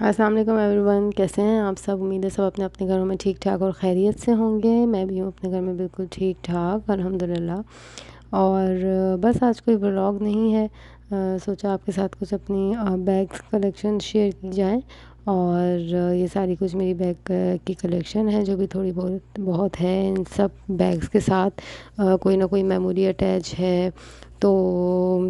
अस्सलाम वालेकुम एवरीवन, कैसे हैं आप सब। उम्मीद है सब अपने अपने घरों में ठीक ठाक और खैरियत से होंगे। मैं भी हूँ अपने घर में बिल्कुल ठीक ठाक अल्हम्दुलिल्लाह। और बस आज कोई व्लॉग नहीं है। सोचा आपके साथ कुछ अपनी बैग्स कलेक्शन शेयर की जाए। और ये सारी कुछ मेरी बैग की कलेक्शन है जो भी थोड़ी बहुत बहुत है। इन सब बैग्स के साथ कोई ना कोई मेमोरी अटैच है। तो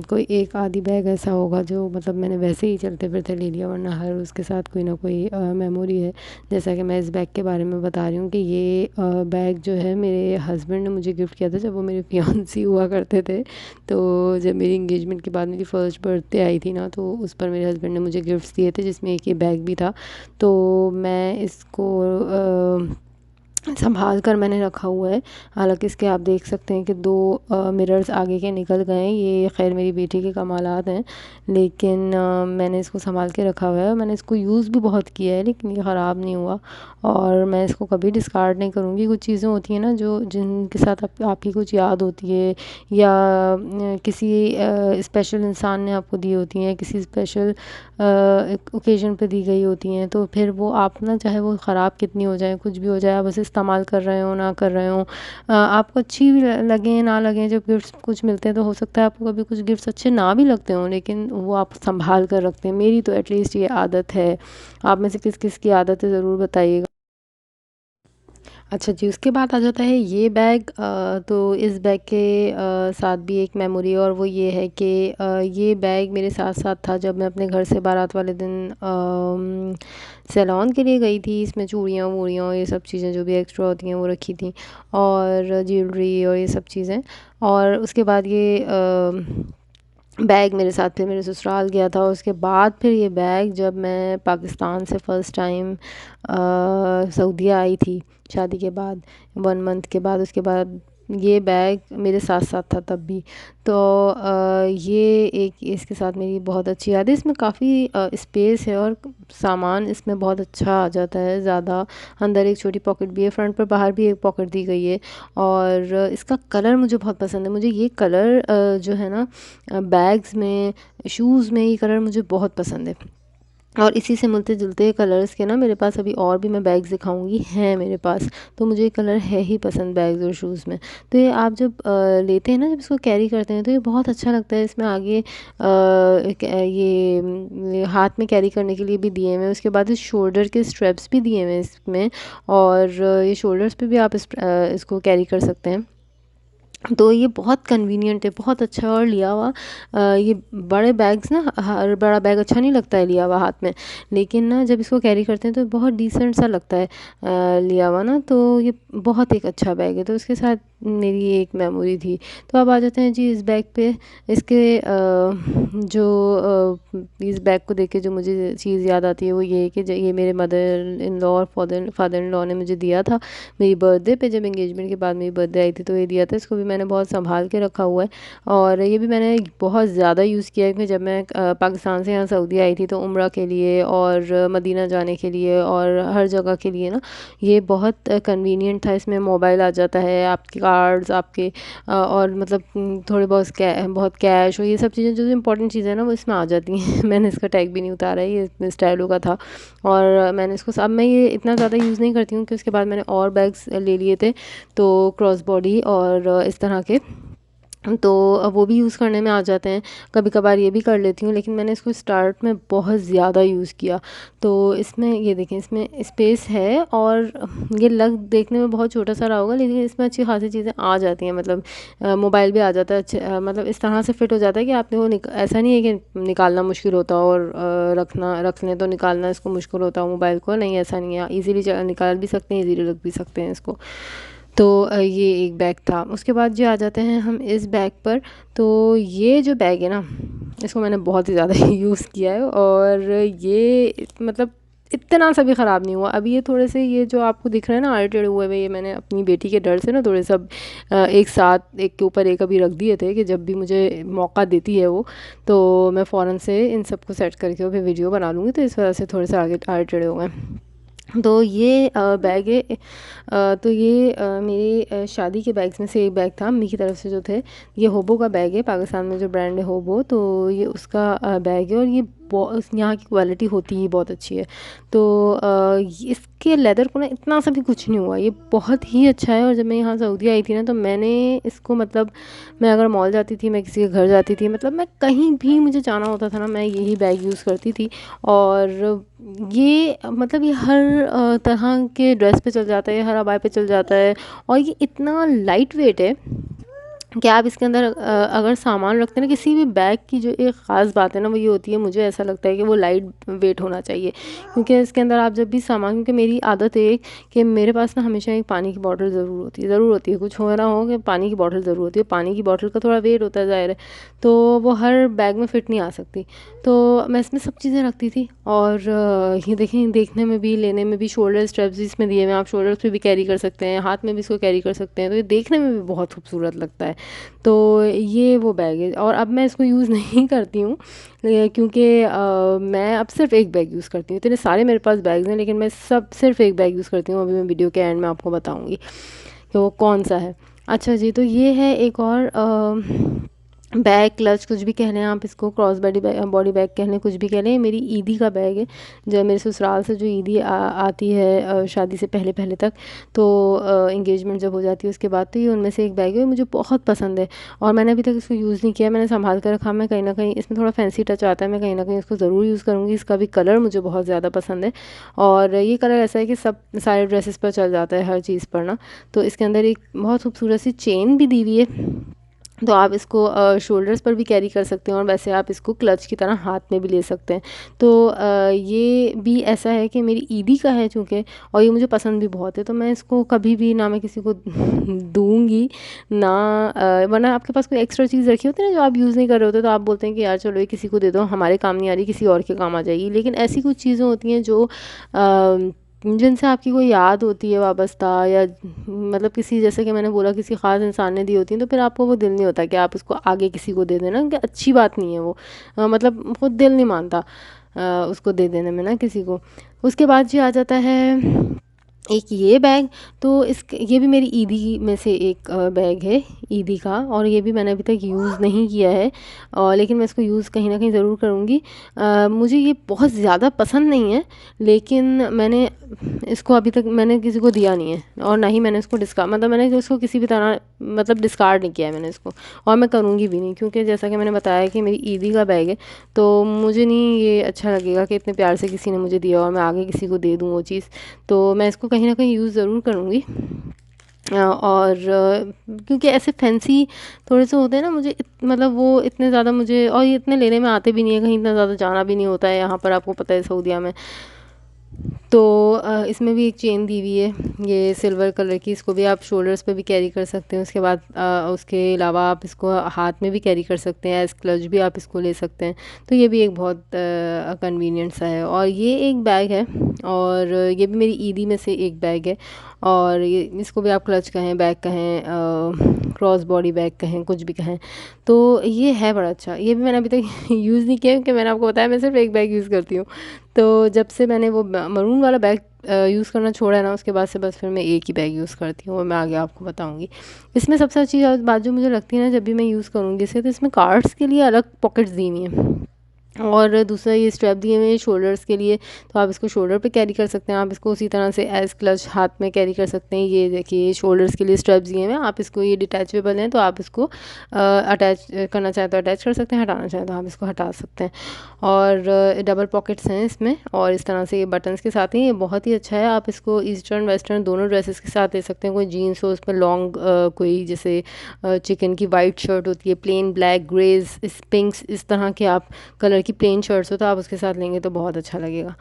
कोई एक आधी बैग ऐसा होगा जो मतलब मैंने वैसे ही चलते फिरते ले लिया, वरना हर उसके साथ कोई ना कोई मेमोरी है। जैसा कि मैं इस बैग के बारे में बता रही हूँ कि ये बैग जो है मेरे हस्बैंड ने मुझे गिफ्ट किया था जब वो मेरे फियांसी हुआ करते थे। तो जब मेरी इंगेजमेंट के बाद मेरी फ़र्स्ट बर्थडे आई थी ना, तो उस पर मेरे हस्बैंड ने मुझे गिफ्ट्स दिए थे जिसमें एक ये बैग भी था। तो मैं इसको संभाल कर मैंने रखा हुआ है। हालाँकि इसके आप देख सकते हैं कि 2 मिरर्स आगे के निकल गए हैं। ये ख़ैर मेरी बेटी के कमालात हैं, लेकिन मैंने इसको संभाल के रखा हुआ है। मैंने इसको यूज़ भी बहुत किया है लेकिन ये ख़राब नहीं हुआ, और मैं इसको कभी डिस्कार्ड नहीं करूँगी। कुछ चीज़ें होती हैं ना जो जिनके साथ आपकी कुछ याद होती है, या किसी स्पेशल इंसान ने आपको दी होती हैं, किसी स्पेशल ओकेज़न पे दी गई होती हैं, तो फिर वो आप ना, चाहे वो ख़राब कितनी हो जाए, कुछ भी हो जाए, आप उसे इस्तेमाल कर रहे हो ना कर रहे हो, आपको अच्छी भी लगें ना लगें, जब गिफ्ट्स कुछ मिलते हैं तो हो सकता है आपको कभी कुछ गिफ्ट्स अच्छे ना भी लगते हों, लेकिन वो आप संभाल कर रखते हैं। मेरी तो एटलीस्ट ये आदत है। आप में से किस किस की आदत है ज़रूर बताइएगा। अच्छा जी, उसके बाद आ जाता है ये बैग। तो इस बैग के साथ भी एक मेमोरी, और वो ये है कि ये बैग मेरे साथ साथ था जब मैं अपने घर से बारात वाले दिन सैलून के लिए गई थी। इसमें चूड़ियाँ वूड़ियाँ और ये सब चीज़ें जो भी एक्स्ट्रा होती हैं वो रखी थी, और ज्वेलरी और ये सब चीज़ें। और उसके बाद ये बैग मेरे साथ फिर मेरे ससुराल गया था। उसके बाद फिर ये बैग जब मैं पाकिस्तान से फ़र्स्ट टाइम सऊदीया आई थी शादी के बाद, 1 मंथ के बाद, उसके बाद ये बैग मेरे साथ साथ था तब भी। तो ये एक इसके साथ मेरी बहुत अच्छी याद है। इसमें काफ़ी स्पेस है और सामान इसमें बहुत अच्छा आ जाता है। ज़्यादा अंदर एक छोटी पॉकेट भी है, फ्रंट पर बाहर भी एक पॉकेट दी गई है। और इसका कलर मुझे बहुत पसंद है। मुझे ये कलर जो है ना, बैग्स में, शूज़ में, ये कलर मुझे बहुत पसंद है। और इसी से मिलते-जुलते कलर्स के ना मेरे पास अभी और भी मैं बैग्स दिखाऊँगी, हैं मेरे पास। तो मुझे ये कलर है ही पसंद बैग्स और शूज़ में। तो ये आप जब लेते हैं ना, जब इसको कैरी करते हैं तो ये बहुत अच्छा लगता है। इसमें आगे ये हाथ में कैरी करने के लिए भी दिए हुए हैं। उसके बाद इस शोल्डर के स्ट्रैप्स भी दिए हुए हैं इसमें, और ये शोल्डर्स पे भी आप इसको कैरी कर सकते हैं। तो ये बहुत कन्वीनिएंट है, बहुत अच्छा। और लिया हुआ ये बड़े बैग्स ना, हर बड़ा बैग अच्छा नहीं लगता है लिया हुआ हाथ में, लेकिन ना जब इसको कैरी करते हैं तो बहुत डिसेंट सा लगता है लिया हुआ ना। तो ये बहुत एक अच्छा बैग है। तो उसके साथ मेरी ये एक मेमोरी थी। तो अब आ जाते हैं जी इस बैग पे। इसके इस बैग को देख के जो मुझे चीज़ याद आती है वो ये है कि ये मेरे मदर इन लॉ और फादर इन लॉ ने मुझे दिया था मेरी बर्थडे पे। जब एंगेजमेंट के बाद मेरी बर्थडे आई थी तो ये दिया था। इसको भी मैंने बहुत संभाल के रखा हुआ है, और ये भी मैंने बहुत ज़्यादा यूज़ किया है कि जब मैं पाकिस्तान से यहाँ सऊदी आई थी तो उम्रा के लिए और मदीना जाने के लिए और हर जगह के लिए ना ये बहुत कन्वीनियंट था। इसमें मोबाइल आ जाता है, आपके कार्ड्स, आपके और मतलब थोड़े बहुत कैश और ये सब चीज़ें जो इंपॉर्टेंट चीज़ें हैं ना वो इसमें आ जाती हैं। मैंने इसका टैग भी नहीं उतारा है, ये इसमें स्टाइलो का था। और मैंने इसको, अब मैं ये इतना ज़्यादा यूज़ नहीं करती हूँ कि उसके बाद मैंने और बैग्स ले लिए थे, तो क्रॉस बॉडी और इस तरह के, तो अब वो भी यूज़ करने में आ जाते हैं। कभी कभार ये भी कर लेती हूँ, लेकिन मैंने इसको स्टार्ट में बहुत ज़्यादा यूज़ किया। तो इसमें ये देखें, इसमें स्पेस है, और ये देखने में बहुत छोटा सा रहा होगा लेकिन इसमें अच्छी खासी चीज़ें आ जाती हैं। मतलब मोबाइल भी आ जाता है अच्छे, मतलब इस तरह से फिट हो जाता है कि आपने वो ऐसा नहीं है कि निकालना मुश्किल होता हो, और रख लें तो निकालना इसको मुश्किल होता हो मोबाइल को। नहीं, ऐसा नहीं है, ईज़िली निकाल भी सकते हैं, ईज़िली रख भी सकते हैं इसको। तो ये एक बैग था। उसके बाद जो आ जाते हैं हम इस बैग पर। तो ये जो बैग है ना, इसको मैंने बहुत ही ज़्यादा यूज़ किया है, और ये मतलब इतना सा भी ख़राब नहीं हुआ। अभी ये थोड़े से, ये जो आपको दिख रहे हैं ना आर्टेड हुए हुए, ये मैंने अपनी बेटी के डर से ना थोड़े सब एक साथ एक के ऊपर एक अभी रख दिए थे कि जब भी मुझे मौका देती है वो, तो मैं फ़ौरन से इन सबको सेट करके और फिर वीडियो बना लूँगी, तो इस वजह से थोड़े से आगे आर्टेड हो गए। तो ये बैग है। तो ये मेरी शादी के बैग्स में से एक बैग था मम्मी की तरफ से जो थे। ये होबो का बैग है, पाकिस्तान में जो ब्रांड है होबो, तो ये उसका बैग है। और ये यहाँ की क्वालिटी होती ही बहुत अच्छी है। तो इसके लेदर को ना इतना सा भी कुछ नहीं हुआ, ये बहुत ही अच्छा है। और जब मैं यहाँ सऊदी आई थी ना, तो मैंने इसको मतलब, मैं अगर मॉल जाती थी, मैं किसी के घर जाती थी, मतलब मैं कहीं भी मुझे जाना होता था ना, मैं यही बैग यूज़ करती थी। और ये मतलब ये हर तरह के ड्रेस पे चल जाता है, हर अबाए पे चल जाता है। और ये इतना लाइट वेट है कि आप इसके अंदर अगर सामान रखते हैं ना, किसी भी बैग की जो एक ख़ास बात है ना, वो ये होती है, मुझे ऐसा लगता है कि वो लाइट वेट होना चाहिए। क्योंकि इसके अंदर आप जब भी सामान, क्योंकि मेरी आदत है एक कि मेरे पास ना हमेशा एक पानी की बॉटल ज़रूर होती है, कुछ हो ना हो कि पानी की बॉटल ज़रूर होती है। पानी की बॉटल का थोड़ा वेट होता है ज़ाहिर है, तो वो हर बैग में फ़िट नहीं आ सकती। तो मैं इसमें सब चीज़ें रखती थी। और ये देखें, देखने में भी, लेने में भी, शोल्डर स्ट्रैप्स इसमें दिए हुए हैं, आप शोल्डर्स पे भी कैरी कर सकते हैं, हाथ में भी इसको कैरी कर सकते हैं। तो ये देखने में भी बहुत खूबसूरत लगता है। तो ये वो बैग है। और अब मैं इसको यूज़ नहीं करती हूँ, क्योंकि मैं अब सिर्फ एक बैग यूज़ करती हूँ। इतने सारे मेरे पास बैग्स हैं, लेकिन मैं सब सिर्फ एक बैग यूज़ करती हूँ। अभी मैं वीडियो के एंड में आपको बताऊँगी कि वो कौन सा है। अच्छा जी, तो ये है एक और बैग, क्लच, कुछ भी कह लें आप इसको, क्रॉस बॉडी बैग कह लें, कुछ भी कह लें। मेरी ईदी का बैग है, जो मेरे ससुराल से जो ईदी आती है शादी से पहले पहले तक, तो इंगेजमेंट जब हो जाती है उसके बाद, तो ये उनमें से एक बैग है, मुझे बहुत पसंद है। और मैंने अभी तक इसको यूज़ नहीं किया, मैंने संभाल कर रखा। मैं कहीं ना कहीं इसमें थोड़ा फैंसी टच आता है, मैं कहीं ना कहीं इसको ज़रूर यूज़ करूँगी। इसका भी कलर मुझे बहुत ज़्यादा पसंद है। और ये कलर ऐसा है कि सब सारे ड्रेसेस पर चल जाता है, हर चीज़ पर ना। तो इसके अंदर एक बहुत खूबसूरत सी चेन भी दी हुई है, तो आप इसको शोल्डर्स पर भी कैरी कर सकते हैं, और वैसे आप इसको क्लच की तरह हाथ में भी ले सकते हैं। तो ये भी ऐसा है कि मेरी ईदी का है चूँकि, और ये मुझे पसंद भी बहुत है, तो मैं इसको कभी भी ना मैं किसी को दूँगी ना, वरना आपके पास कोई एक्स्ट्रा चीज़ रखी होती है ना जो आप यूज़ नहीं कर रहे होते, तो आप बोलते हैं कि यार चलो ये किसी को दे दो, हमारे काम नहीं आ रही, किसी और के काम आ जाएगी। लेकिन ऐसी कुछ चीज़ें होती हैं जो जिनसे आपकी कोई याद होती है वाबस्ता, या मतलब किसी, जैसे कि मैंने बोला, किसी ख़ास इंसान ने दी होती है, तो फिर आपको वो दिल नहीं होता कि आप उसको आगे किसी को दे देना, कि अच्छी बात नहीं है वो। मतलब खुद दिल नहीं मानता उसको दे देने में ना किसी को। उसके बाद जी आ जाता है एक ये बैग। तो ये भी मेरी ईदी में से एक बैग है, ईदी का। और ये भी मैंने अभी तक यूज़ नहीं किया है, और लेकिन मैं इसको यूज़ कहीं ना कहीं ज़रूर करूँगी। मुझे ये बहुत ज़्यादा पसंद नहीं है, लेकिन मैंने इसको अभी तक मैंने किसी को दिया नहीं है, और ना ही मैंने इसको मतलब मैंने इसको किसी भी तरह मतलब डिस्कार्ड नहीं किया है मैंने इसको, और मैं करूँगी भी नहीं। क्योंकि जैसा कि मैंने बताया कि मेरी ईदी का बैग है, तो मुझे नहीं ये अच्छा लगेगा कि इतने प्यार से किसी ने मुझे दिया और मैं आगे किसी को दे दूँ वो चीज़। तो मैं इसको कहीं ना कहीं यूज़ ज़रूर करूँगी। और क्योंकि ऐसे फैंसी थोड़े से होते हैं ना, मुझे मतलब वो इतने ज़्यादा मुझे, और ये इतने लेने में आते भी नहीं है, कहीं इतना ज़्यादा जाना भी नहीं होता है यहाँ पर, आपको पता है सऊदीया में। तो इसमें भी एक चेन दी हुई है, ये सिल्वर कलर की, इसको भी आप शोल्डर्स पे भी कैरी कर सकते हैं। उसके बाद उसके अलावा आप इसको हाथ में भी कैरी कर सकते हैं, एज क्लच भी आप इसको ले सकते हैं। तो ये भी एक बहुत कन्वीनियंट सा है। और ये एक बैग है, और ये भी मेरी ईदी में से एक बैग है। और ये इसको भी आप क्लच कहें, बैग कहें, क्रॉस बॉडी बैग कहें, कुछ भी कहें। तो ये है बड़ा अच्छा। ये भी मैंने अभी तक यूज़ नहीं किया, क्योंकि मैंने आपको बताया मैं सिर्फ एक बैग यूज़ करती हूँ। तो जब से मैंने वो मरून वाला बैग यूज़ करना छोड़ा है ना, उसके बाद से बस फिर मैं एक ही बैग यूज़ करती हूँ, और मैं आगे आपको बताऊँगी। इसमें सबसे अच्छी बात जो मुझे लगती है ना, जब भी मैं यूज़ करूँगी इसे, तो इसमें कार्ड्स के लिए अलग पॉकेट्स दी हुई हैं, और दूसरा ये स्ट्रैप दिए हुए हैं शोल्डर्स के लिए, तो आप इसको शोल्डर पे कैरी कर सकते हैं। आप इसको उसी तरह से एज क्लच हाथ में कैरी कर सकते हैं। ये देखिए शोल्डर्स के लिए स्ट्रैप दिए हुए हैं, आप इसको, ये डिटैचेबल हैं, तो आप इसको अटैच करना चाहें तो अटैच कर सकते हैं, हटाना चाहें तो आप इसको हटा सकते हैं। और डबल पॉकेट्स हैं इसमें, और इस तरह से ये बटन्स के साथ ही, ये बहुत ही अच्छा है। आप इसको ईस्टर्न वेस्टर्न दोनों ड्रेसेस के साथ ले सकते हैं। कोई जीन्स हो, उस पर लॉन्ग कोई जैसे चिकन की वाइट शर्ट होती है, प्लेन ब्लैक, ग्रेज, पिंक्स, इस तरह के आप कलर की प्लेन शर्ट्स हो, तो आप उसके साथ लेंगे तो बहुत अच्छा लगेगा।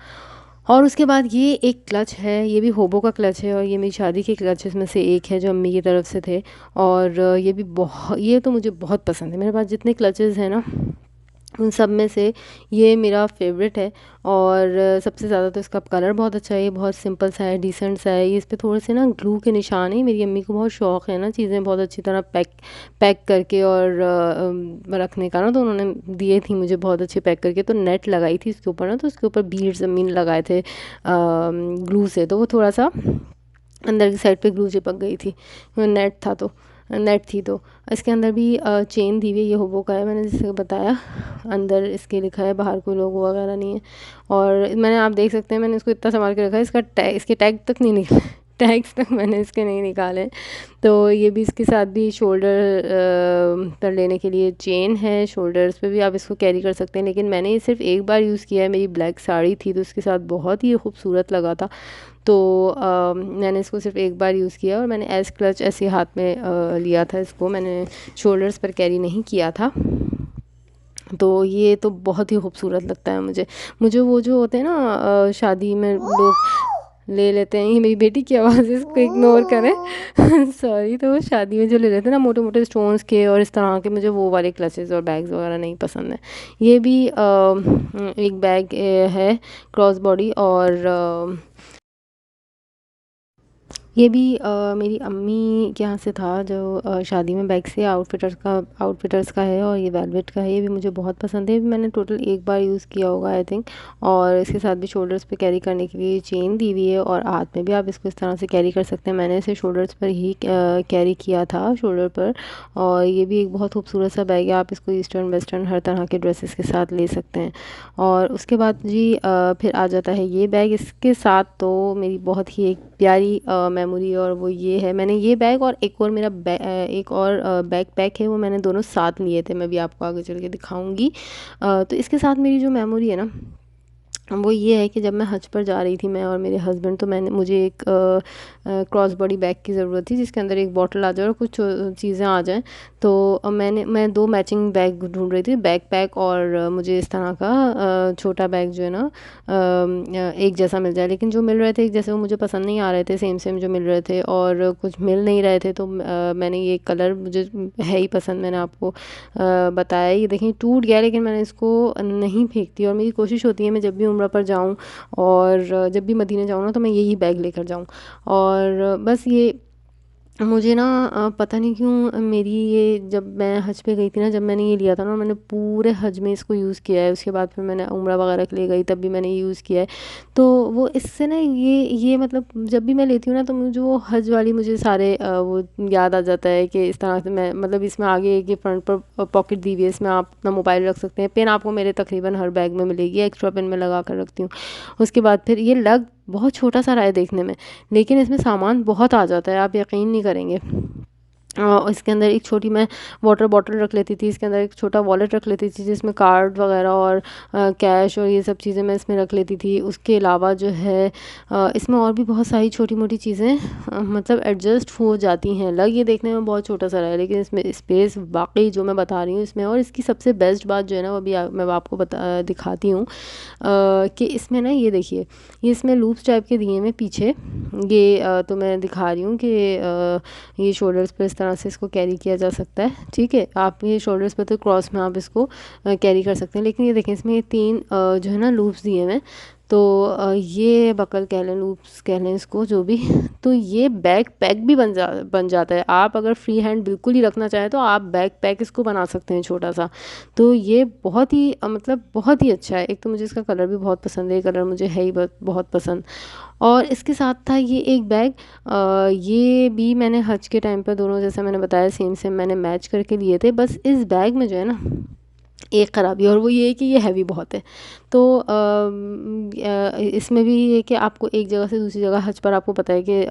और उसके बाद ये एक क्लच है, ये भी होबो का क्लच है, और ये मेरी शादी के क्लचेस में से एक है जो अम्मी की तरफ से थे। और ये भी बहुत, ये तो मुझे बहुत पसंद है। मेरे पास जितने क्लचेस हैं ना, उन सब में से ये मेरा फेवरेट है। और सबसे ज़्यादा तो इसका कलर बहुत अच्छा है, ये बहुत सिंपल सा है, डिसेंट सा है। ये इस पे थोड़े से ना ग्लू के निशान हैं। मेरी अम्मी को बहुत शौक है ना चीज़ें बहुत अच्छी तरह पैक पैक करके और रखने का ना, तो उन्होंने दिए थी मुझे बहुत अच्छे पैक करके। तो नेट लगाई थी इसके ऊपर ना, तो उसके ऊपर बीड्स अम्मी ने लगाए थे ग्लू से, तो वो थोड़ा सा अंदर की साइड पे ग्लू चिपक गई थी। वो नेट था तो नेट थी तो इसके अंदर भी चेन दी हुई है, ये होबो का है, मैंने जैसे बताया। अंदर इसके लिखा है, बाहर कोई लोगो वगैरह नहीं है। और मैंने, आप देख सकते हैं, मैंने इसको इतना संभाल के रखा है, इसका टैग, इसके टैग तक नहीं निकले टैग्स तक मैंने इसके नहीं निकाले। तो ये भी, इसके साथ भी शोल्डर पर लेने के लिए चेन है, शोल्डर्स पे भी आप इसको कैरी कर सकते हैं। लेकिन मैंने ये सिर्फ एक बार यूज़ किया है, मेरी ब्लैक साड़ी थी तो उसके साथ बहुत ही खूबसूरत लगा था। तो मैंने इसको सिर्फ एक बार यूज़ किया और मैंने एज क्लच ऐसे हाथ में लिया था इसको, मैंने शोल्डर्स पर कैरी नहीं किया था। तो ये तो बहुत ही खूबसूरत लगता है मुझे। मुझे वो जो होते हैं ना शादी में लोग ले लेते हैं, ये मेरी बेटी की आवाज़ है, इसको इग्नोर करें सॉरी। तो वो शादी में जो ले लेते हैं ना मोटे मोटे स्टोन्स के और इस तरह के, मुझे वो वाले क्लचेस और बैग्स वगैरह नहीं पसंद है। ये भी एक बैग है क्रॉस बॉडी, और ये भी मेरी अम्मी के यहाँ से था, जो शादी में बैग से आउटफिटर्स का है, और ये वेलवेट का है। ये भी मुझे बहुत पसंद है, ये भी मैंने टोटल एक बार यूज़ किया होगा आई थिंक। और इसके साथ भी शोल्डर्स पे कैरी करने के लिए चेन दी हुई है, और हाथ में भी आप इसको इस तरह से कैरी कर सकते हैं। मैंने इसे शोल्डर्स पर ही कैरी किया था, शोल्डर पर। और ये भी एक बहुत खूबसूरत सा बैग है, आप इसको ईस्टर्न वेस्टर्न हर तरह के ड्रेसेस के साथ ले सकते हैं। और उसके बाद जी फिर आ जाता है ये बैग। इसके साथ तो मेरी बहुत ही एक प्यारी मेमोरी, और वो ये है, मैंने ये बैग और एक और मेरा एक और बैग पैक है, वो मैंने दोनों साथ लिए थे, मैं भी आपको आगे चल के दिखाऊंगी। तो इसके साथ मेरी जो मेमोरी है ना, वो ये है कि जब मैं हज पर जा रही थी, मैं और मेरे हस्बैंड, तो मैंने, मुझे एक क्रॉस बॉडी बैग की ज़रूरत थी जिसके अंदर एक बॉटल आ जाए और कुछ चीज़ें आ जाएं। तो मैं दो मैचिंग बैग ढूंढ रही थी, बैग पैक और मुझे इस तरह का छोटा बैग जो है ना एक जैसा मिल जाए। लेकिन जो मिल रहे थे एक जैसे वो मुझे पसंद नहीं आ रहे थे, सेम सेम जो मिल रहे थे, और कुछ मिल नहीं रहे थे। तो मैंने ये कलर मुझे है ही पसंद, मैंने आपको बताया। ये देखिए टूट गया, लेकिन मैंने इसको नहीं फेंकती, और मेरी कोशिश होती है मैं जब भी उम्रा पर जाऊँ और जब भी मदीना जाऊँ ना, तो मैं यही बैग लेकर जाऊँ। और बस ये मुझे ना पता नहीं क्यों मेरी ये, जब मैं हज पे गई थी ना, जब मैंने ये लिया था ना, मैंने पूरे हज में इसको यूज़ किया है। उसके बाद फिर मैंने उम्रा वगैरह के लिए गई, तब भी मैंने ये यूज़ किया है। तो वो इससे ना, ये मतलब जब भी मैं लेती हूँ ना, तो मुझे वो हज वाली, मुझे सारे वो याद आ जाता है कि इस तरह से मैं, मतलब इसमें आगे एक ये फ्रंट पर पॉकेट दी हुई है, इसमें आप अपना मोबाइल रख सकते हैं। पेन आपको मेरे तकरीबन हर बैग में मिलेगी, एक्स्ट्रा पेन मैं लगा कर रखती हूँ। उसके बाद फिर ये लग बहुत छोटा सा रहा है देखने में, लेकिन इसमें सामान बहुत आ जाता है, आप यकीन नहीं करेंगे। इसके अंदर एक छोटी मैं वाटर बॉटल रख लेती थी, इसके अंदर एक छोटा वॉलेट रख लेती थी जिसमें कार्ड वगैरह और कैश और ये सब चीज़ें मैं इसमें रख लेती थी। उसके अलावा जो है इसमें और भी बहुत सारी छोटी मोटी चीज़ें मतलब एडजस्ट हो जाती हैं। लग ये देखने में बहुत छोटा सा रहा है, लेकिन इसमें स्पेस वाकई जो मैं बता रही हूँ इसमें। और इसकी सबसे बेस्ट बात जो है ना, वो अभी मैं आपको दिखाती हूँ कि इसमें ना, ये देखिए, ये इसमें लूप्स टाइप के दिए हैं पीछे। ये तो मैं दिखा रही हूँ कि ये शोल्डर्स पे इस तरह से इसको कैरी किया जा सकता है। ठीक है, आप ये शोल्डर्स पे तो क्रॉस में आप इसको कैरी कर सकते हैं। लेकिन ये देखें, इसमें ये तीन जो है ना लूप्स दिए हैं। तो ये बकल कह लें, लूप्स कह लें इसको, जो भी तो ये बैग पैक भी बन जाता है। आप अगर फ्री हैंड बिल्कुल ही रखना चाहें तो आप बैग पैक इसको बना सकते हैं छोटा सा। तो ये बहुत ही मतलब बहुत ही अच्छा है। एक तो मुझे इसका कलर भी बहुत पसंद है, ये कलर मुझे है ही बहुत पसंद। और इसके साथ था ये एक बैग, ये भी मैंने हज के टाइम पर दोनों, जैसे मैंने बताया, सेम सेम मैंने मैच करके लिए थे। बस इस बैग में जो है ना एक ख़राबी, और वो ये है कि ये हैवी बहुत है। तो इसमें भी ये है कि आपको एक जगह से दूसरी जगह, हज पर आपको पता है कि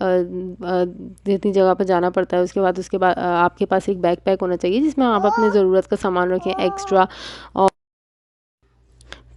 जितनी जगह पर जाना पड़ता है, उसके बाद आपके पास एक बैग पैक होना चाहिए जिसमें आप अपने ज़रूरत का सामान रखें एक्स्ट्रा।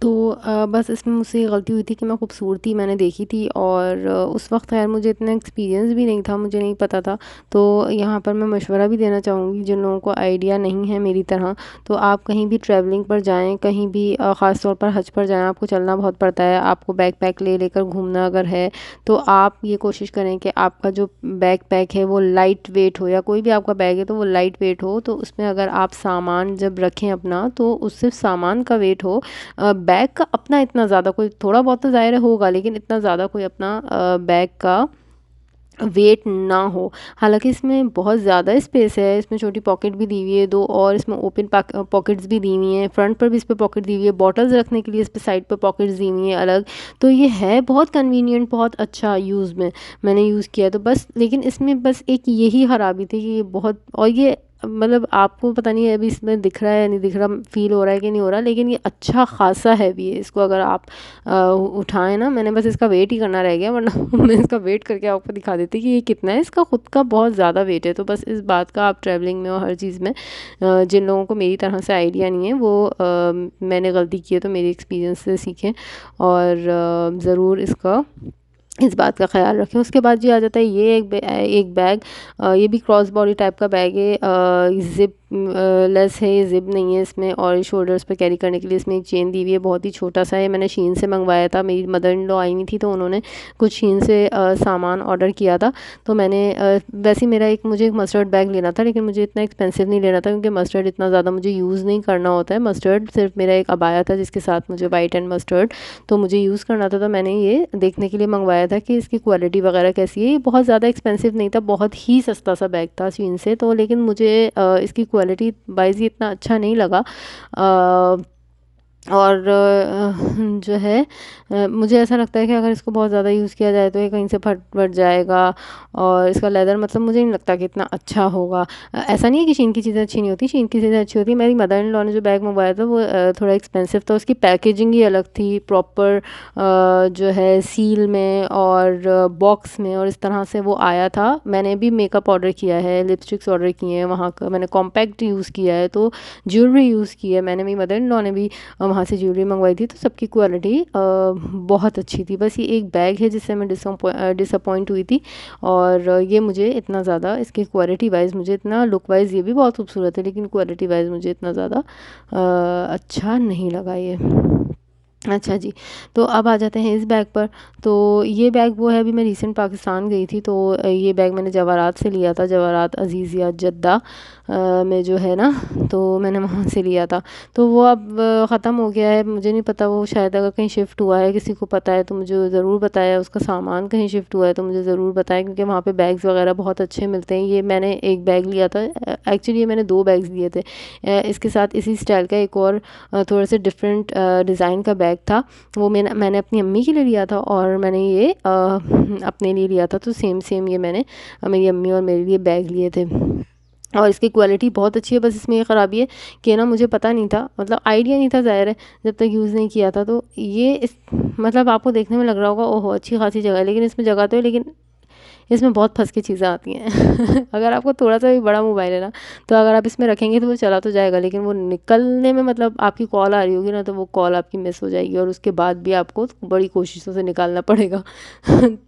तो बस इसमें मुझसे ये गलती हुई थी कि मैं खूबसूरती मैंने देखी थी और उस वक्त खैर मुझे इतना एक्सपीरियंस भी नहीं था, मुझे नहीं पता था। तो यहाँ पर मैं मशवरा भी देना चाहूँगी जिन लोगों को आइडिया नहीं है मेरी तरह, तो आप कहीं भी ट्रैवलिंग पर जाएं, कहीं भी ख़ास तौर पर हज पर जाएं, आपको चलना बहुत पड़ता है, आपको बैग पैक ले लेकर घूमना अगर है तो आप ये कोशिश करें कि आपका जो बैग पैक है वो लाइट वेट हो, या कोई भी आपका बैग है तो वो लाइट वेट हो। तो उसमें अगर आप सामान जब रखें अपना, तो उस सिर्फ सामान का वेट हो, बैग का अपना इतना ज़्यादा कोई, थोड़ा बहुत तो ज़ाहिर है होगा, लेकिन इतना ज़्यादा कोई अपना बैग का वेट ना हो। हालांकि इसमें बहुत ज़्यादा स्पेस है, इसमें छोटी पॉकेट भी दी हुई है दो, और इसमें ओपन पॉकेट्स भी दी हुई हैं, फ्रंट पर भी इस पर पॉकेट दी हुई है, बॉटल्स रखने के लिए इस पर साइड पर पॉकेट्स दी हुई हैं अलग। तो ये है बहुत कन्वीनियंट, बहुत अच्छा यूज़ में मैंने यूज़ किया। तो बस लेकिन इसमें बस एक यही ख़राबी थी कि ये बहुत, और ये मतलब आपको पता नहीं है अभी इसमें दिख रहा है या नहीं दिख रहा, फील हो रहा है कि नहीं हो रहा, लेकिन ये अच्छा खासा हैवी है। इसको अगर आप उठाएं ना, मैंने बस इसका वेट ही करना रह गया, वरना मैं इसका वेट करके आपको दिखा देती कि ये कितना है। इसका खुद का बहुत ज़्यादा वेट है। तो बस इस बात का आप ट्रैवलिंग में और हर चीज़ में जिन लोगों को मेरी तरह से आइडिया नहीं है वो मैंने गलती की है तो मेरी एक्सपीरियंस से सीखें और ज़रूर इसका इस बात का ख्याल रखें। उसके बाद जी आ जाता है ये एक बैग, ये भी क्रॉस बॉडी टाइप का बैग है, ज़िप लेस है, ये ज़िप नहीं है इसमें, और शोल्डर्स पे कैरी करने के लिए इसमें एक चेन दी हुई है, बहुत ही छोटा सा है। मैंने शीन से मंगवाया था, मेरी मदर इन लॉ आई हुई थी तो उन्होंने कुछ शीन से सामान ऑर्डर किया था। तो मैंने वैसे मेरा मुझे एक मस्टर्ड बैग लेना था, लेकिन मुझे इतना एक्सपेंसिव नहीं लेना था क्योंकि मस्टर्ड इतना ज़्यादा मुझे यूज़ नहीं करना होता है। मस्टर्ड सिर्फ मेरा एक अबाया था जिसके साथ मुझे वाइट एंड मस्टर्ड तो मुझे यूज़ करना था। तो मैंने ये देखने के लिए मंगवाया था कि इसकी क्वालिटी वगैरह कैसी है। ये बहुत ज़्यादा एक्सपेंसिव नहीं था, बहुत ही सस्ता सा बैग था शीन से, तो लेकिन मुझे इसकी क्वालिटी वाइज ही इतना अच्छा नहीं लगा। और जो है मुझे ऐसा लगता है कि अगर इसको बहुत ज़्यादा यूज़ किया जाए तो ये कहीं से फट वट जाएगा, और इसका लेदर मतलब मुझे नहीं लगता कि इतना अच्छा होगा। ऐसा नहीं है कि शीन की चीज़ें अच्छी नहीं होती, शीन की चीज़ें अच्छी होती हैं। मेरी मदर इन लॉ ने जो बैग मंगवाया था वो थोड़ा एक्सपेंसिव था, उसकी पैकेजिंग ही अलग थी, प्रॉपर जो है सील में और बॉक्स में और इस तरह से वो आया था। मैंने भी मेकअप ऑर्डर किया है, लिपस्टिक्स ऑर्डर किए हैं वहाँ का, मैंने कॉम्पैक्ट यूज़ किया है, तो ज्वेलरी यूज़ की है मैंने, मेरी मदर इन लॉ ने भी वहाँ से ज्वेलरी मंगवाई थी, तो सबकी क्वालिटी बहुत अच्छी थी। बस ये एक बैग है जिससे मैं डिसअपॉइंट हुई थी, और ये मुझे इतना ज़्यादा इसकी क्वालिटी वाइज, मुझे इतना लुक वाइज ये भी बहुत खूबसूरत है, लेकिन क्वालिटी वाइज मुझे इतना ज़्यादा अच्छा नहीं लगा ये। अच्छा जी, तो अब आ जाते हैं इस बैग पर। तो ये बैग वो है, अभी मैं रिसेंट पाकिस्तान गई थी तो ये बैग मैंने जवाहरात से लिया था, जवाहरात अज़ीज़िया जद्दा में जो है ना, तो मैंने वहाँ से लिया था। तो वो अब ख़त्म हो गया है, मुझे नहीं पता, वो शायद अगर कहीं शिफ्ट हुआ है, किसी को पता है तो मुझे ज़रूर बताया, उसका सामान कहीं शिफ्ट हुआ है तो मुझे ज़रूर बताया, क्योंकि वहाँ पे बैग्स वगैरह बहुत अच्छे मिलते हैं। ये मैंने एक बैग लिया था, एक्चुअली ये मैंने 2 बैग्स लिए थे। इसके साथ इसी स्टाइल का एक और थोड़ा सा डिफरेंट डिज़ाइन का बैग था, वो मैंने अपनी अम्मी के लिए लिया था, और मैंने ये अपने लिए लिया था। तो सेम सेम ये मैंने मेरी अम्मी और मेरे लिए बैग लिए थे, और इसकी क्वालिटी बहुत अच्छी है। बस इसमें ये ख़राबी है कि ना मुझे पता नहीं था, मतलब आइडिया नहीं था, ज़ाहिर है जब तक यूज़ नहीं किया था। तो ये इस मतलब आपको देखने में लग रहा होगा ओहो अच्छी खासी जगह है, लेकिन इसमें जगह तो है, लेकिन इसमें बहुत फँस की चीज़ें आती हैं। अगर आपको थोड़ा-सा भी बड़ा मोबाइल है ना, तो अगर आप इसमें रखेंगे तो वो चला तो जाएगा, लेकिन वो निकलने में, मतलब आपकी कॉल आ रही होगी ना, तो वो कॉल आपकी मिस हो जाएगी, और उसके बाद भी आपको बड़ी कोशिशों से निकालना पड़ेगा।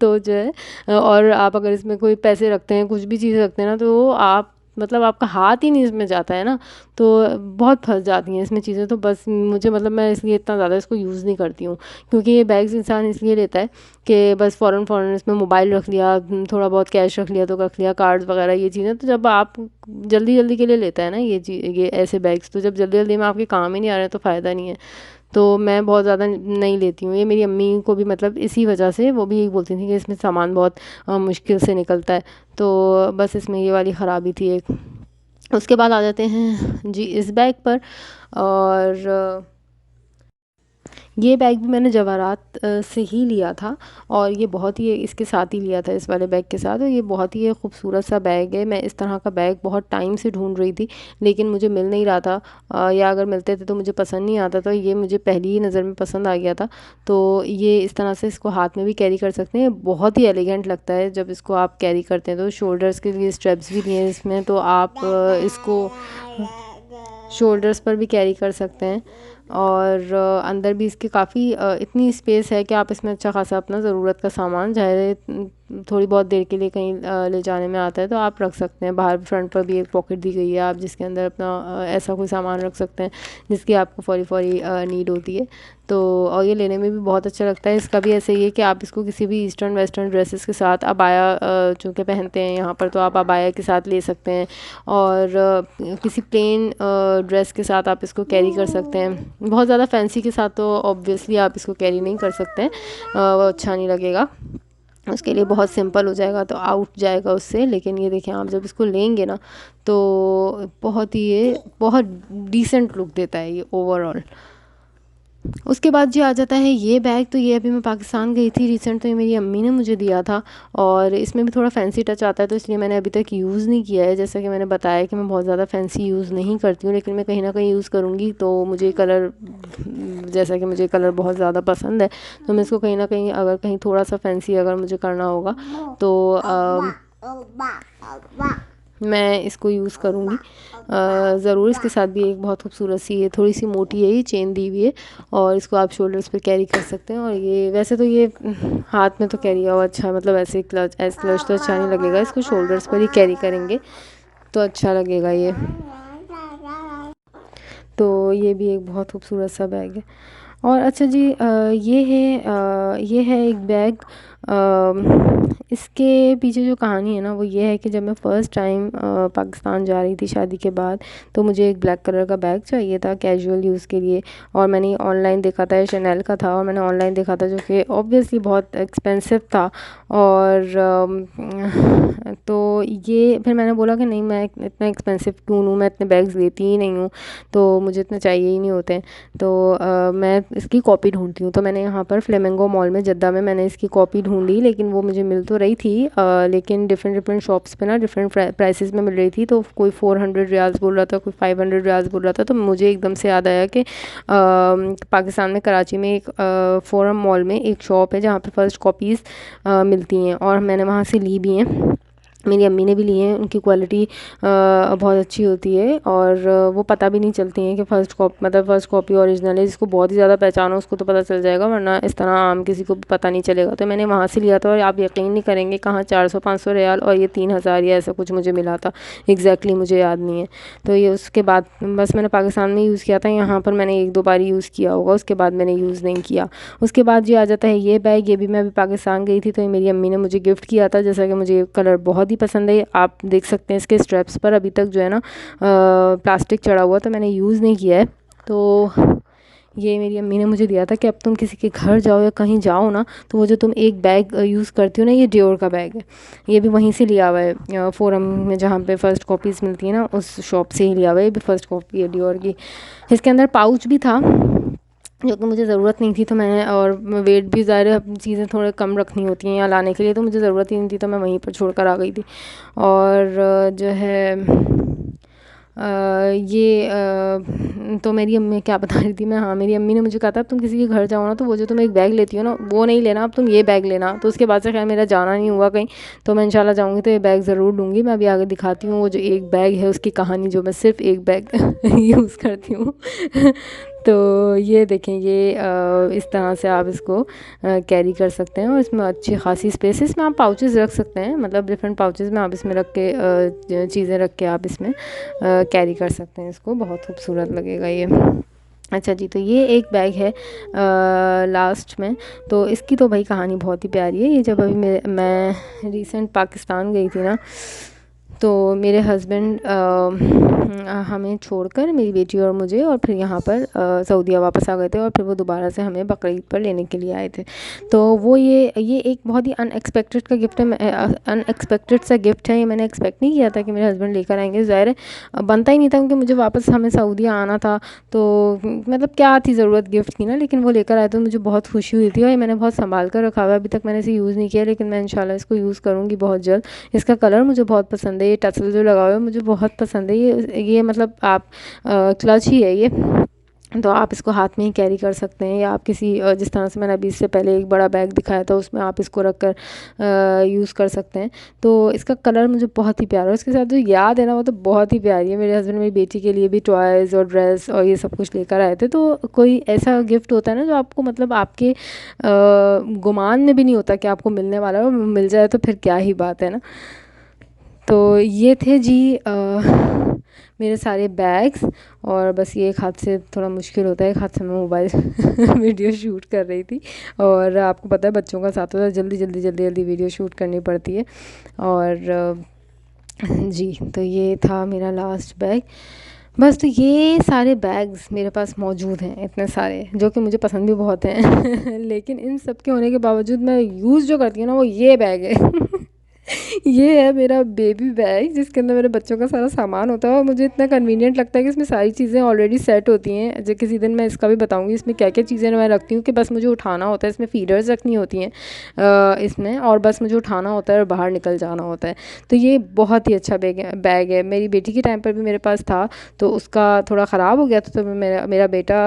तो जो है और आप अगर इसमें कोई पैसे रखते हैं, कुछ भी चीज़ रखते हैं ना, तो आप मतलब आपका हाथ ही नहीं इसमें जाता है ना, तो बहुत फँस जाती हैं इसमें चीज़ें। तो बस मुझे मतलब मैं इसलिए इतना ज़्यादा इसको यूज़ नहीं करती हूँ, क्योंकि ये बैग्स इंसान इसलिए लेता है कि बस फ़ौरन इसमें मोबाइल रख लिया, थोड़ा बहुत कैश रख लिया तो रख लिया, कार्ड्स वगैरह ये चीज़ें। तो जब आप जल्दी-जल्दी के लिए लेता है ना ये ऐसे बैग्स, तो जब जल्दी-जल्दी में आपके काम ही नहीं आ रहे हैं तो फ़ायदा नहीं है। तो मैं बहुत ज़्यादा नहीं लेती हूँ। ये मेरी अम्मी को भी मतलब इसी वजह से, वो भी यही बोलती थी कि इसमें सामान बहुत मुश्किल से निकलता है। तो बस इसमें ये वाली ख़राबी थी एक। उसके बाद आ जाते हैं जी इस बैग पर, और ये बैग भी मैंने जवाहरात से ही लिया था, और ये बहुत ही इसके साथ ही लिया था, इस वाले बैग के साथ। और ये बहुत ही खूबसूरत सा बैग है। मैं इस तरह का बैग बहुत टाइम से ढूंढ रही थी, लेकिन मुझे मिल नहीं रहा था, या अगर मिलते थे तो मुझे पसंद नहीं आता था। ये मुझे पहली ही नज़र में पसंद आ गया था। तो ये इस तरह से इसको हाथ में भी कैरी कर सकते हैं, बहुत ही एलिगेंट लगता है जब इसको आप कैरी करते हैं। तो शोल्डर्स के लिए स्ट्रेप्स भी दिए हैं इसमें, तो आप इसको शोल्डर्स पर भी कैरी कर सकते हैं। और अंदर भी इसके काफ़ी इतनी स्पेस है कि आप इसमें अच्छा खासा अपना ज़रूरत का सामान चाहे थोड़ी बहुत देर के लिए कहीं ले जाने में आता है तो आप रख सकते हैं। बाहर फ्रंट पर भी एक पॉकेट दी गई है, आप जिसके अंदर अपना ऐसा कोई सामान रख सकते हैं जिसकी आपको फौरी फौरी नीड होती है। तो और ये लेने में भी बहुत अच्छा लगता है। इसका भी ऐसे ही है कि आप इसको किसी भी ईस्टर्न वेस्टर्न ड्रेसेस के साथ, अबाया चूँकि पहनते हैं यहाँ पर, तो आप अबाया के साथ ले सकते हैं और किसी प्लेन ड्रेस के साथ आप इसको कैरी कर सकते हैं। बहुत ज़्यादा फैंसी के साथ तो ऑब्वियसली आप इसको कैरी नहीं कर सकते हैं, वो अच्छा नहीं लगेगा, उसके लिए बहुत सिंपल हो जाएगा तो आउट जाएगा उससे। लेकिन ये देखें, आप जब इसको लेंगे ना तो बहुत ही ये बहुत डिसेंट लुक देता है ये ओवरऑल। उसके बाद जी आ जाता है ये बैग। तो ये अभी मैं पाकिस्तान गई थी रिसेंट, तो ये मेरी अम्मी ने मुझे दिया था और इसमें भी थोड़ा फैंसी टच आता है तो इसलिए मैंने अभी तक यूज़ नहीं किया है। जैसा कि मैंने बताया कि मैं बहुत ज़्यादा फैंसी यूज़ नहीं करती हूँ, लेकिन मैं कहीं ना कहीं यूज़ करूँगी। तो मुझे कलर, जैसा कि मुझे कलर बहुत ज़्यादा पसंद है, तो मैं इसको कहीं ना कहीं अगर कहीं थोड़ा सा फैंसी अगर मुझे करना होगा तो मैं इसको यूज़ करूँगी ज़रूर। इसके साथ भी एक बहुत खूबसूरत सी, ये थोड़ी सी मोटी है, ये चेन दी हुई है और इसको आप शोल्डर्स पे कैरी कर सकते हैं। और ये वैसे तो ये हाथ में तो कैरी हुआ अच्छा, मतलब ऐसे क्लच तो अच्छा नहीं लगेगा, इसको शोल्डर्स पर ही कैरी करेंगे तो अच्छा लगेगा ये। तो ये भी एक बहुत खूबसूरत सा बैग है। और अच्छा जी, ये है एक बैग। इसके पीछे जो कहानी है ना वो ये है कि जब मैं फ़र्स्ट टाइम पाकिस्तान जा रही थी शादी के बाद, तो मुझे एक ब्लैक कलर का बैग चाहिए था कैजुअल यूज़ के लिए। और मैंने ऑनलाइन देखा था, शनेल का था, और मैंने ऑनलाइन देखा था जो कि ऑब्वियसली बहुत एक्सपेंसिव था। और तो ये फिर मैंने बोला कि नहीं, मैं इतना एक्सपेंसिव क्यों लूँ, मैं इतने बैग्स लेती ही नहीं हूँ, तो मुझे इतने चाहिए ही नहीं होते हैं। तो मैं इसकी कॉपी ढूंढती हूँ। तो मैंने यहाँ पर फ्लेमिंगो मॉल में जद्दा में मैंने इसकी कॉपी ढूंढी, लेकिन वो मुझे मिल तो रही थी लेकिन डिफरेंट शॉप्स पे ना डिफरेंट प्राइसेस में मिल रही थी। तो कोई 400 रियाल्स बोल रहा था, कोई 500 रियाल्स बोल रहा था। तो मुझे एकदम से याद आया कि पाकिस्तान में कराची में एक फोरम मॉल में एक शॉप है जहाँ पे फ़र्स्ट कॉपीज़ मिलती हैं, और मैंने वहाँ से ली भी हैं, मेरी अम्मी ने भी लिए हैं। उनकी क्वालिटी बहुत अच्छी होती है और वो पता भी नहीं चलती हैं कि फ़र्स्ट कॉपी ओरिजिनल है। जिसको बहुत ही ज़्यादा पहचानो उसको तो पता चल जाएगा, वरना इस तरह आम किसी को पता नहीं चलेगा। तो मैंने वहाँ से लिया था और आप यकीन नहीं करेंगे, कहाँ 400-500 रियाल और ये 3000 या ऐसा कुछ मुझे मिला था। एग्जैक्टली मुझे याद नहीं है। तो ये उसके बाद बस मैंने पाकिस्तान में यूज़ किया था, यहाँ पर मैंने 1-2 बार यूज़ किया होगा, उसके बाद मैंने यूज़ नहीं किया। उसके बाद जी आ जाता है ये बैग। ये भी मैं अभी पाकिस्तान गई थी तो ये मेरी अम्मी ने मुझे गिफ्ट किया था। जैसा कि मुझे कलर बहुत ही पसंद है, आप देख सकते हैं इसके स्ट्रैप्स पर अभी तक जो है ना प्लास्टिक चढ़ा हुआ, तो मैंने यूज़ नहीं किया है। तो ये मेरी अम्मी ने मुझे दिया था कि अब तुम किसी के घर जाओ या कहीं जाओ ना, तो वो जो तुम एक बैग यूज़ करती हो ना, ये डियोर का बैग है। ये भी वहीं से लिया हुआ है, फोरम में जहाँ पे फ़र्स्ट कॉपीज़ मिलती है ना, उस शॉप से ही लिया हुआ है। ये भी फ़र्स्ट कॉपी है डियोर की। इसके अंदर पाउच भी था जो कि मुझे ज़रूरत नहीं थी, तो मैंने, और वेट भी ज़ाहिर है चीज़ें थोड़े कम रखनी होती हैं यहाँ लाने के लिए, तो मुझे ज़रूरत ही नहीं थी, तो मैं वहीं पर छोड़ कर आ गई थी। और जो है ये तो मेरी अम्मी क्या बता रही थी मैं, हाँ, मेरी अम्मी ने मुझे कहा था अब तुम किसी के घर जाओ ना, तो वो जो तुम एक बैग लेती हो ना वो नहीं लेना, अब तुम ये बैग लेना। तो उसके बाद से खैर मेरा जाना नहीं हुआ कहीं, तो मैं इंशाल्लाह जाऊँगी तो ये बैग ज़रूर लूँगी। मैं अभी आगे दिखाती हूँ वो जो एक बैग है उसकी कहानी, जो मैं सिर्फ एक बैग यूज़ करती हूँ। तो ये देखें, ये इस तरह से आप इसको कैरी कर सकते हैं और इसमें अच्छी खासी स्पेस है। इसमें आप पाउचेस रख सकते हैं, मतलब डिफरेंट पाउचेस में आप इसमें रख के चीज़ें रख के आप इसमें कैरी कर सकते हैं। इसको बहुत खूबसूरत लगेगा ये। अच्छा जी, तो ये एक बैग है लास्ट में। तो इसकी तो भाई कहानी बहुत ही प्यारी है। ये जब अभी मैं रिसेंट पाकिस्तान गई थी ना, तो मेरे हस्बैंड हमें छोड़कर, मेरी बेटी और मुझे, और फिर यहाँ पर सऊदीया वापस आ गए थे और फिर वो दोबारा से हमें बकरीद पर लेने के लिए आए थे। तो वो ये एक बहुत ही अनएक्सपेक्टेड का गिफ्ट है, अनएक्सपेक्टेड सा गिफ्ट है। ये मैंने एक्सपेक्ट नहीं किया था कि मेरे हस्बैंड लेकर आएंगे, ज़ाहिर है बनता ही नहीं था क्योंकि मुझे वापस हमें सऊदीया आना था। तो मतलब क्या थी ज़रूरत गिफ्ट की ना, लेकिन वो लेकर आए तो मुझे बहुत खुशी हुई थी और ये मैंने बहुत संभाल कर रखा हुआ है। अभी तक मैंने इसे यूज़ नहीं किया, लेकिन मैं इंशाल्लाह इसको यूज़ करूँगी बहुत जल्द। इसका कलर मुझे बहुत पसंद है, ये टसल जो लगा हुआ है मुझे बहुत पसंद है। ये मतलब आप क्लच ही है ये, तो आप इसको हाथ में ही कैरी कर सकते हैं, या आप किसी जिस तरह से मैंने अभी इससे पहले एक बड़ा बैग दिखाया था उसमें आप इसको रख कर यूज़ कर सकते हैं। तो इसका कलर मुझे बहुत ही प्यारा है, उसके साथ जो याद है ना वो तो बहुत ही प्यारी है। मेरे हस्बैंड मेरी बेटी के लिए भी टॉयज़ और ड्रेस और ये सब कुछ लेकर आए थे। तो कोई ऐसा गिफ्ट होता है ना जो आपको मतलब आपके गुमान में भी नहीं होता कि आपको मिलने वाला है, और मिल जाए तो फिर क्या ही बात है ना। तो ये थे जी मेरे सारे बैग्स। और बस ये एक हाथ से थोड़ा मुश्किल होता है, एक हाथ से मैं मोबाइल वीडियो शूट कर रही थी, और आपको पता है बच्चों का साथ होता है, जल्दी जल्दी जल्दी जल्दी वीडियो शूट करनी पड़ती है। और जी, तो ये था मेरा लास्ट बैग। बस तो ये सारे बैग्स मेरे पास मौजूद हैं, इतने सारे, जो कि मुझे पसंद भी बहुत हैं लेकिन इन सब के होने के बावजूद मैं यूज़ जो करती हूँ ना वो ये बैग है ये है मेरा बेबी बैग, जिसके अंदर मेरे बच्चों का सारा सामान होता है, और मुझे इतना कन्वीनियंट लगता है कि इसमें सारी चीज़ें ऑलरेडी सेट होती हैं। जो किसी दिन मैं इसका भी बताऊंगी इसमें क्या क्या चीज़ें मैं रखती हूँ, कि बस मुझे उठाना होता है, इसमें फीडर्स रखनी होती हैं इसमें, और बस मुझे उठाना होता है और बाहर निकल जाना होता है। तो ये बहुत ही अच्छा बैग है। मेरी बेटी के टाइम पर भी मेरे पास था, तो उसका थोड़ा ख़राब हो गया था, तो मेरा मेरा बेटा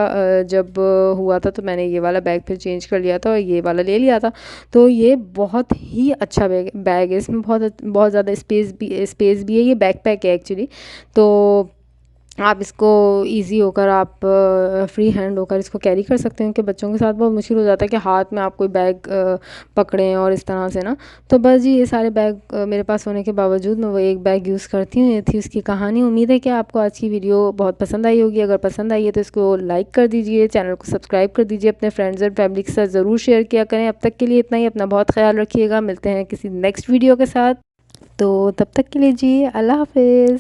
जब हुआ था तो मैंने ये वाला बैग फिर चेंज कर लिया था और ये वाला ले लिया था। तो ये बहुत ही अच्छा बैग है, इसमें बहुत ज़्यादा स्पेस भी है, ये बैकपैक है एक्चुअली। तो आप इसको इजी होकर आप फ्री हैंड होकर इसको कैरी कर सकते हैं, कि बच्चों के साथ बहुत मुश्किल हो जाता है कि हाथ में आप कोई बैग पकड़ें और इस तरह से ना। तो बस जी ये सारे बैग मेरे पास होने के बावजूद मैं वो एक बैग यूज़ करती हूँ। ये थी उसकी कहानी। उम्मीद है कि आपको आज की वीडियो बहुत पसंद आई होगी। अगर पसंद आई है तो इसको लाइक कर दीजिए, चैनल को सब्सक्राइब कर दीजिए, अपने फ्रेंड्स एंड फैमिली के साथ ज़रूर शेयर किया करें। अब तक के लिए इतना ही, अपना बहुत ख्याल रखिएगा। मिलते हैं किसी नेक्स्ट वीडियो के साथ, तो तब तक के लिए जी अल्लाह हाफिज़।